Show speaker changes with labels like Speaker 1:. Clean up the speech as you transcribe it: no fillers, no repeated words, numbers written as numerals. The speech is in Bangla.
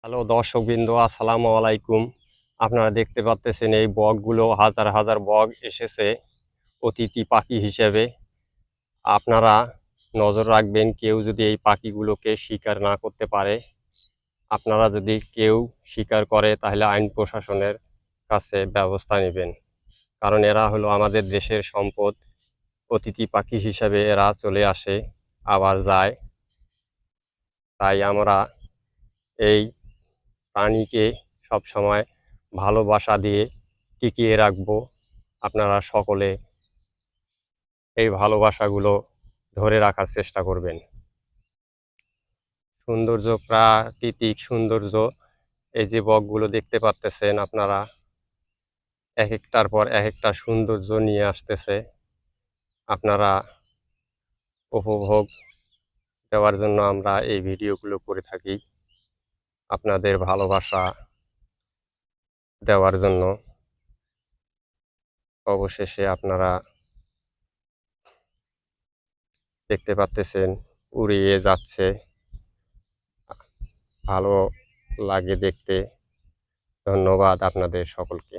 Speaker 1: হ্যালো দর্শকবৃন্দ, আসসালামু আলাইকুম। আপনারা দেখতে পাচ্তেছেন এই বকগুলো হাজার হাজার বক এসেছে অতিথি পাখি হিসেবে। আপনারা নজর রাখবেন কেউ যদি এই পাখিগুলোকে শিকার না করতে পারে। আপনারা যদি কেউ শিকার করে তাহলে আইন প্রশাসনের কাছে ব্যবস্থা নেবেন। কারণ এরা হলো আমাদের দেশের সম্পদ। অতিথি পাখি হিসেবে এরা চলে আসে আবার যায়। তাই আমরা এই প্রাণীকে সবসময় ভালোবাসা দিয়ে টিকিয়ে রাখবো। আপনারা সকলে এই ভালোবাসাগুলো ধরে রাখার চেষ্টা করবেন। সৌন্দর্য, প্রাকৃতিক সৌন্দর্য, এই যে বকগুলো দেখতে পারতেছেন আপনারা, একেকটার পর একেকটা সৌন্দর্য নিয়ে আসতেছে। আপনারা উপভোগ দেওয়ার জন্য আমরা এই ভিডিওগুলো করে থাকি, আপনাদের ভালোবাসা দেওয়ার জন্য। অবশেষে আপনারা দেখতে পারতেছেন উড়িয়ে যাচ্ছে। ভালো লাগে দেখতে। ধন্যবাদ আপনাদের সকলকে।